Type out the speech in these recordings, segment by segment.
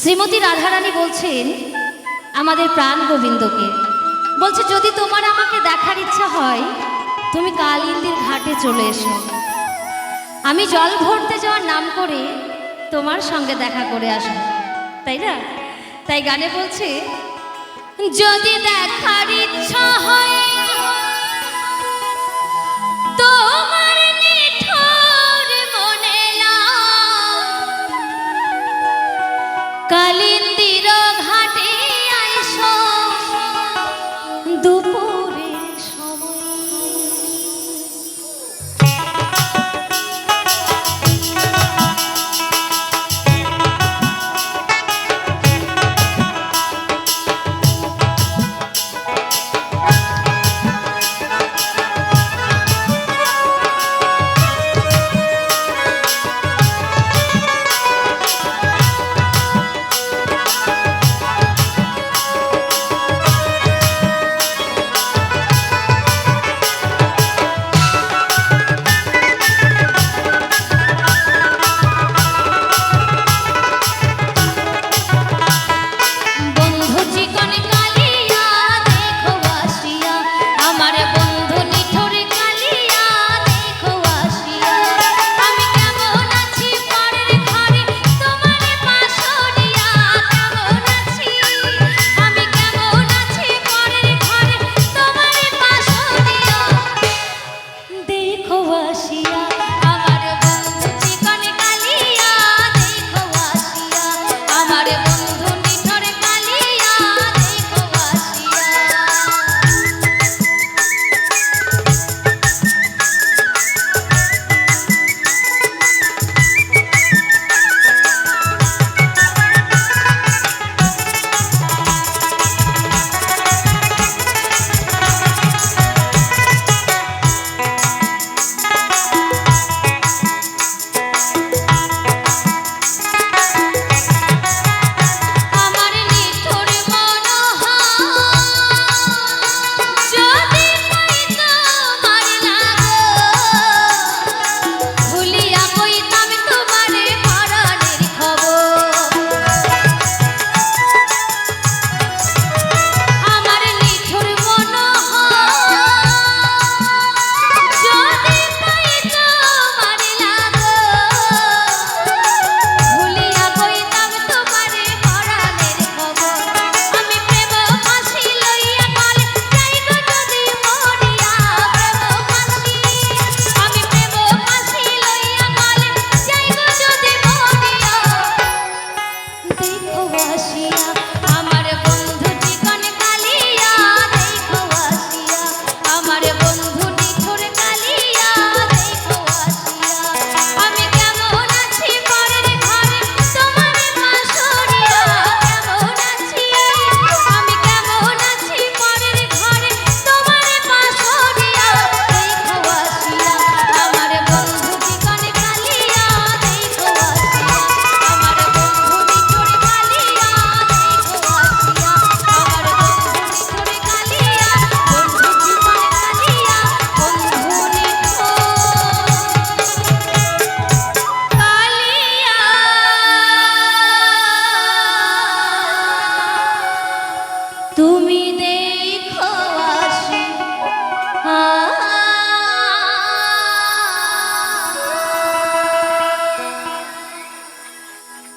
শ্রীমতী রাধারানী বলছেন আমাদের প্রাণ গোবিন্দকে, বলছে যদি তোমার আমাকে দেখার ইচ্ছা হয় তুমি কালিন্দীর ঘাটে চলে এসো, আমি জল ভরতে যাওয়ার নাম করে তোমার সঙ্গে দেখা করে আসবো। তাই না? তাই গানে বলছে যদি দেখার ইচ্ছা হয় তোমার নিঠুর মনে না কালিন্দীর ঘাটে আইসো দুপুরের সময়।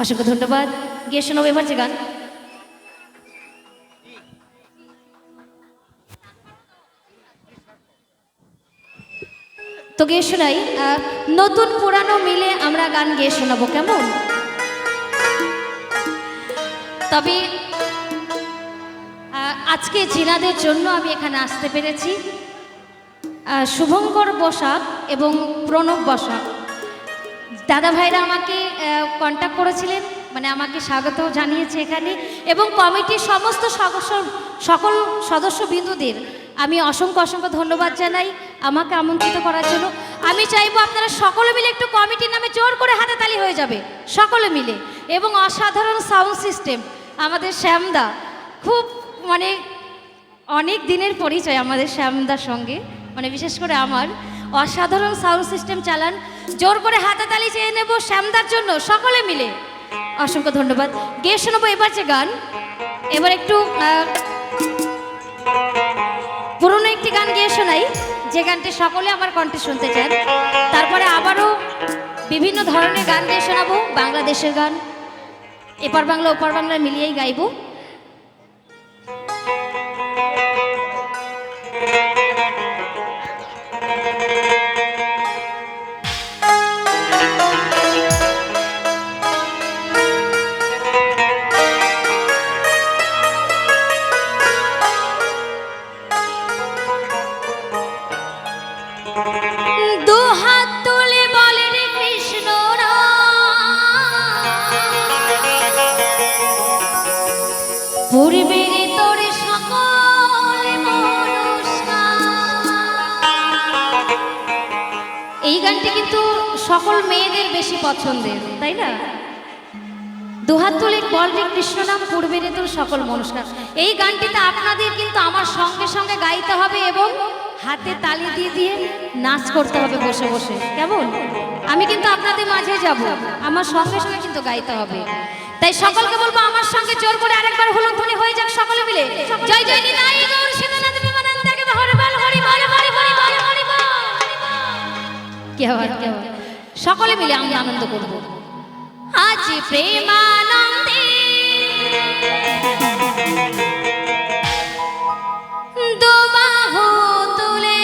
অসংখ্য ধন্যবাদ। গিয়ে শোনাবো এবার যে গান। তো গিয়ে শোনাই, নতুন পুরানো মিলে আমরা গান গিয়ে শোনাবো, কেমন? তবে আজকে জিনাদের জন্য আমি এখানে আসতে পেরেছি। শুভঙ্কর বসাক এবং প্রণব বসাক দাদা ভাইরা আমাকে কন্ট্যাক্ট করেছিলেন, মানে আমাকে স্বাগত জানিয়েছে এখানে, এবং কমিটির সমস্ত সকল সদস্যবৃন্দদের আমি অসংখ্য ধন্যবাদ জানাই আমাকে আমন্ত্রিত করার জন্য। আমি চাইবো আপনারা সকলে মিলে একটু কমিটির নামে জোর করে হাতে তালি হয়ে যাবে সকলে মিলে। এবং অসাধারণ সাউন্ড সিস্টেম আমাদের শ্যামদা, খুব মানে অনেক দিনের পরিচয় আমাদের শ্যামদার সঙ্গে, মানে বিশেষ করে আমার অসাধারণ সাউন্ড সিস্টেম চালান। জোর করে হাতে তালি চেয়ে নেব শ্যামদার জন্য সকলে মিলে। অসংখ্য ধন্যবাদ। গেয়ে শোনাবো এবার যে গান, এবার একটু পুরনো একটি গান গেয়ে শোনাই, যে গানটি সকলে আমার কণ্ঠে শুনতে চান। তারপরে আবারও বিভিন্ন ধরনের গান গেয়ে শোনাবো, বাংলাদেশের গান, এপার বাংলা ওপার বাংলা মিলিয়েই গাইবো। দু হাত তুলে বলে রে কৃষ্ণ পূর্বে তোর সকল এই গানটি কিন্তু সকল মেয়েদের বেশি পছন্দের, তাই না? দুহাত তুলে বল রে কৃষ্ণ নাম পূর্বে তোর সকল মনস্কার। এই গানটিতে আপনাদের কিন্তু আমার সঙ্গে সঙ্গে গাইতে হবে এবং হাতে তালি দিয়ে দিয়ে নাচ করতে হবে বসে বসে, কেমন? আমি কিন্তু আপনাদের মাঝে যাব, আমার সঙ্গে সঙ্গে কিন্তু গাইতে হবে। তাই সকলকে বলবো আমার সঙ্গে জোর করে আরেকবার হুলুধ্বনি হয়ে যাক সকলে মিলে। জয় জয় নিতাই গৌর সীতানাথ বিমানন্দকে হরি বল হরি বল হরি হরি বল হরি বল। কি হবে কি হবে, সকলে মিলে আমরা আনন্দ করব। আজ প্রেমানন্দে দোবাহু তুলে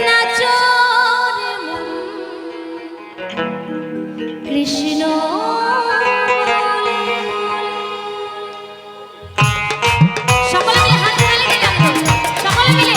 নাচো রে মন কৃষ্ণ। সকলে মিলে হাত তালি দিয়ে গান করো, সকলে মিলে।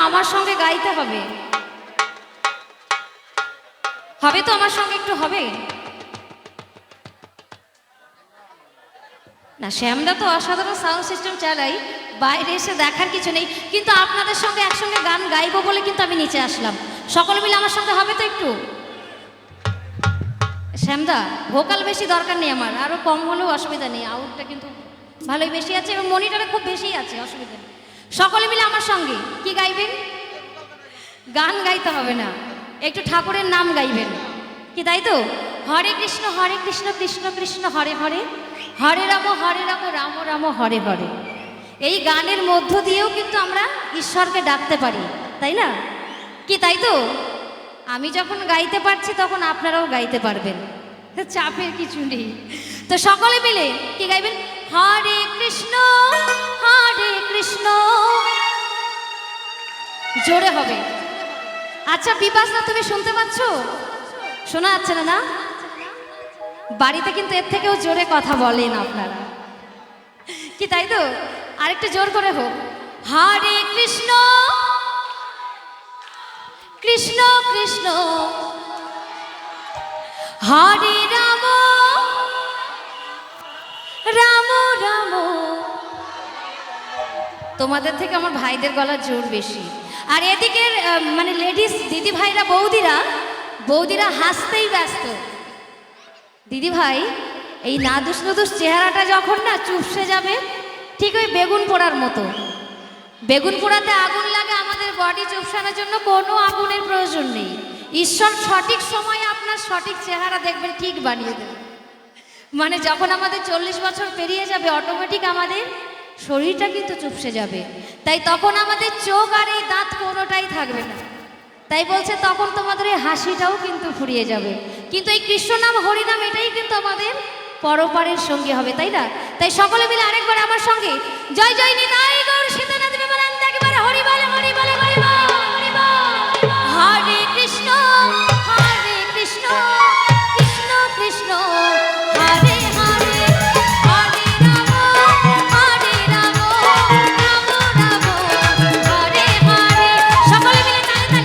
আমার সঙ্গে গাইতে হবে, হবে তো আমার সঙ্গে একটু হবে না? শ্যামদা তো অসাধারণ সাউন্ড সিস্টেম চালাই, বাইরে এসে দেখার কিছু নেই, কিন্তু আপনাদের সঙ্গে একসঙ্গে গান গাইবো বলে কিন্তু আমি নিচে আসলাম। সকলে মিলে আমার সঙ্গে হবে তো একটু? শ্যামদা ভোকাল বেশি দরকার নেই আমার, আরও কম হলেও অসুবিধা নেই, আউটটা কিন্তু ভালোই বেশি আছে এবং মনিটরে খুব বেশি আছে, অসুবিধা নেই। সকলে মিলে আমার সঙ্গে কি গাইবেন? গান গাইতে হবে না, একটু ঠাকুরের নাম গাইবেন, কি তাই তো? হরে কৃষ্ণ কৃষ্ণ কৃষ্ণ হরে হরে, হরে রাম রাম রাম হরে হরে। এই গানের মধ্য দিয়েও কিন্তু আমরা ঈশ্বরকে ডাকতে পারি, তাই না? কি তাই তো? আমি যখন গাইতে পারছি তখন আপনারাও গাইতে পারবেন, চাপের কিছু নেই। তো সকলে মিলে কি গাইবেন? হরে কৃষ্ণ জোরে হবে। আচ্ছা বিপাশা, তুমি শুনতে পাচ্ছ? শোনা যাচ্ছে না? না, বাড়িতে কিন্তু এর থেকেও জোরে কথা বলেন আপনারা, কি তাই তো? আরেকটু জোর করে হোক। হরে কৃষ্ণ কৃষ্ণ কৃষ্ণ হরে রাম রাম রাম। তোমাদের থেকে আমার ভাইদের গলার জোর বেশি। আর এদিকের মানে লেডিস দিদি ভাইরা বৌদিরা হাসতেই ব্যস্ত। দিদি ভাই এই নাদুস নুদুস চেহারাটা যখন না চুপসে যাবে, ঠিক ওই বেগুন পোড়ার মতো। বেগুন পোড়াতে আগুন লাগে, আমাদের বডি চুপসানোর জন্য কোনো আগুনের প্রয়োজন নেই। ঈশ্বর সঠিক সময়ে আপনার সঠিক চেহারা দেখবেন, ঠিক বানিয়ে দেবে। মানে যখন আমাদের 40 বছর পেরিয়ে যাবে, অটোমেটিক আমাদের শরীরটা কিন্তু চুপসে যাবে। তাই তখন আমাদের চোখ আর এই দাঁত কোনোটাই থাকবে না। তাই বলছে তখন তোমাদের এই হাসিটাও কিন্তু ফুরিয়ে যাবে। কিন্তু এই কৃষ্ণ নাম হরিনাম এটাই কিন্তু আমাদের পরপারের সঙ্গী হবে, তাই না? তাই সকলে মিলে আরেকবার আমার সঙ্গে জয় জয় নিতাই গৌর সীতানাথ বিমলানন্দ, একেবারে হরি বল হরি বল হরি বল হরি বল। হরে কৃষ্ণ কৃষ্ণ কৃষ্ণ হরে হরে, হরে রাম রাম রাম হরে হরে। সকলে মিলে তালে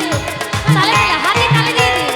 তালে হাতে তালে দিয়ে দিন।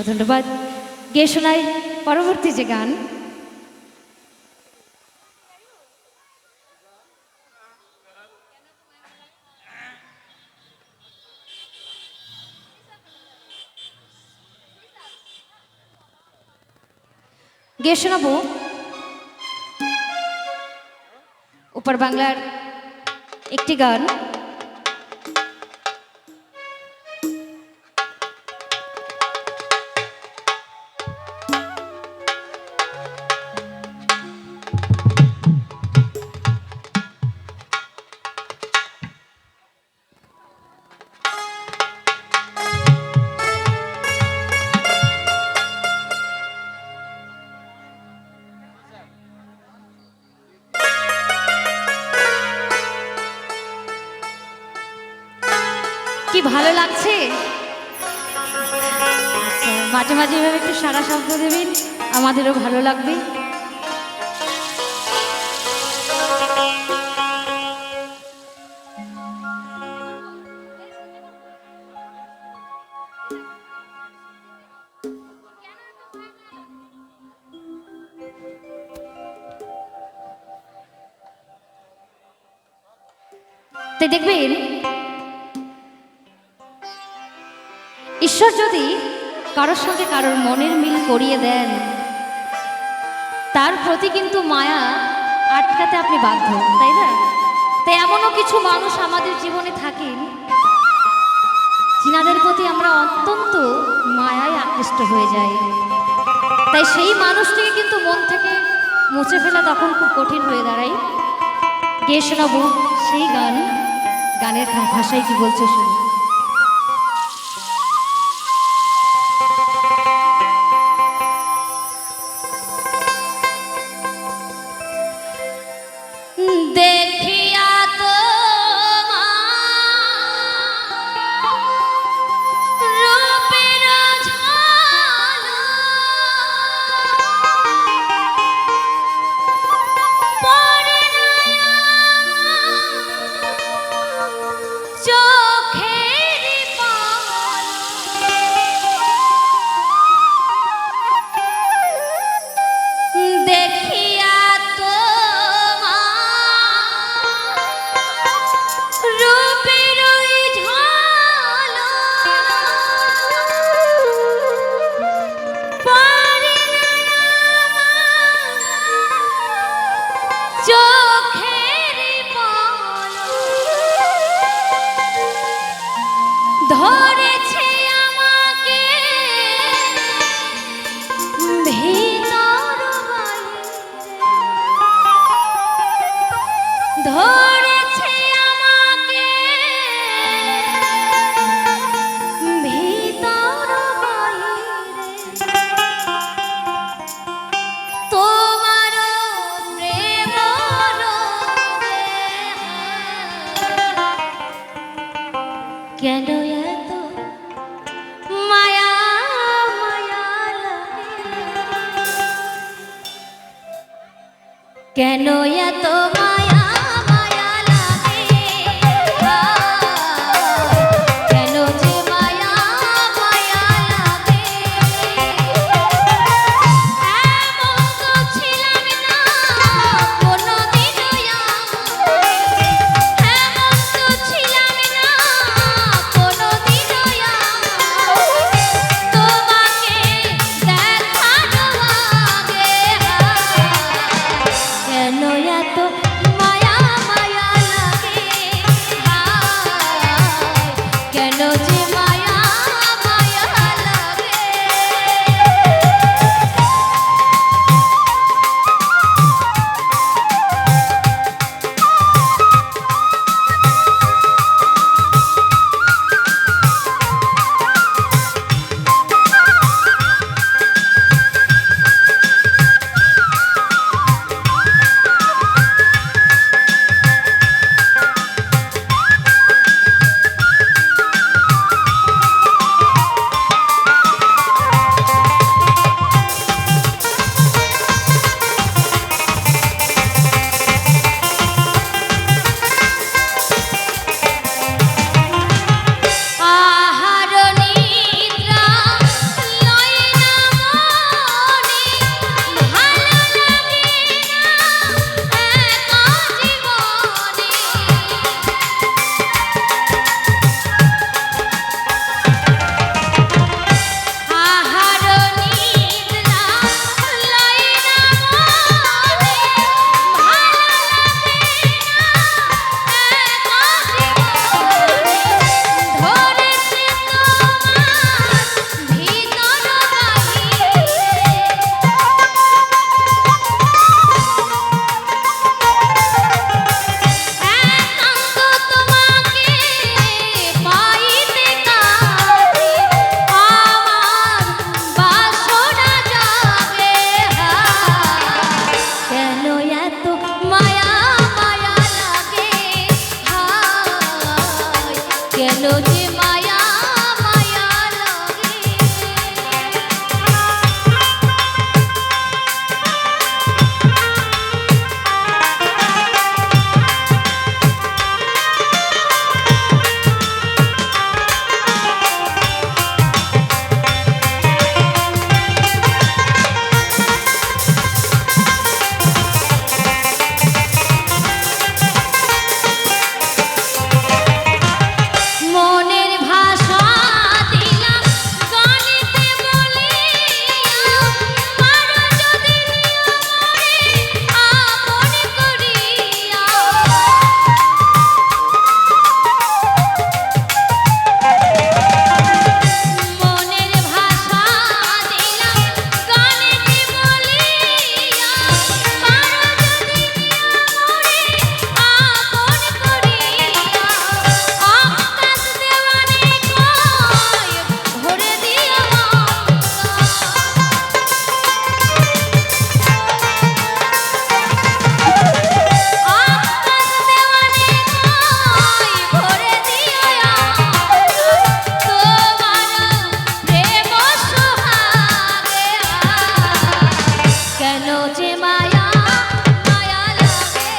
ধন্যবাদ। গিয়ে শোনাই পরবর্তী যে গান। গিয়ে শোনাবো ওপার বাংলার একটি গান। কি ভালো লাগছে? আচ্ছা, মাঝে মাঝে এভাবে একটু সারা শব্দ দেবেন, আমাদেরও ভালো লাগবে। তাই দেখবেন ঈশ্বর যদি কারোর সঙ্গে কারোর মনের মিল করিয়ে দেন, তার প্রতি কিন্তু মায়া আটকাতে আপনি বাধ্য, তাই না? তাই এমনও কিছু মানুষ আমাদের জীবনে থাকেন যিনাদের প্রতি আমরা অত্যন্ত মায়ায় আকৃষ্ট হয়ে যাই। তাই সেই মানুষটিকে কিন্তু মন থেকে মুছে ফেলা তখন খুব কঠিন হয়ে দাঁড়ায়। গিয়ে শোনাবো সেই গান, গানের ভাষায় কি বলছে শুনুন। দেখিয়া তো রূপের ঝলক পড়ে না চোখের পলক দেখিয়া চোখের ধরেছে আমাকে ভিতর ধরেছে আমাকে ভিতর তোমার প্রেম কেন এত মায়া মায়া লাগে, কেন এত মায়া মায়া লাগে, কেন যে মায়া মায়া লাগে। এমন তো ছিলাম না কোনোদিনও, এমন তো ছিলাম না কোনোদিনও, তোমাকে দেখার আগে কেন এত যে মায়া মায়া লাগে। মনের ভাষা দিলাম গানেতে বলিয়া, পারো যদি নিও মোরে আপন করিয়া। মনের ভাষা দিলাম গানেতে বলিয়া, পারো যদি নিও মোরে আপন করিয়া। আকাশ দেওয়ানে কয় ভরে দিও আকাশ দেওয়ানে কয় ভরে দিও তোমার প্রেম সোহাগে। কেন যে মায়া মায়া লাগে,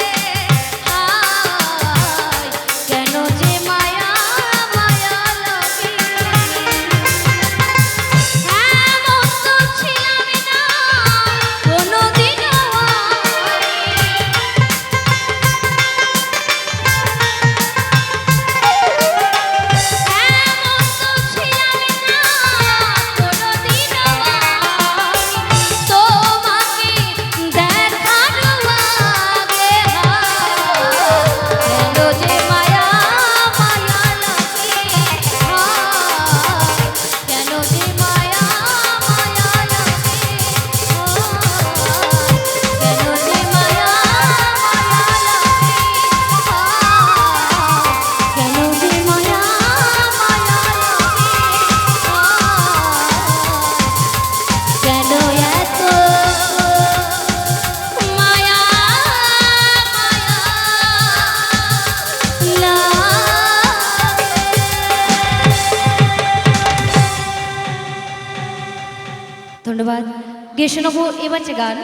কেন যে মায়া মায়া লাগে। এমন তো ছিলাম না কোনোদিনও এমন তো ছিলাম না কোনোদিনও তোমাকে দেখার আগে। কেন যে মায়া মায়া লাগে, কেন যে মায়া মায়া লাগে, কেন যে মায়া মায়া লাগে, কেন যে মায়া মায়া লাগে, কেন এত মায়া মায়া লাগে। ধন্যবাদ। গিয়ে শোনাবো এবার যে গান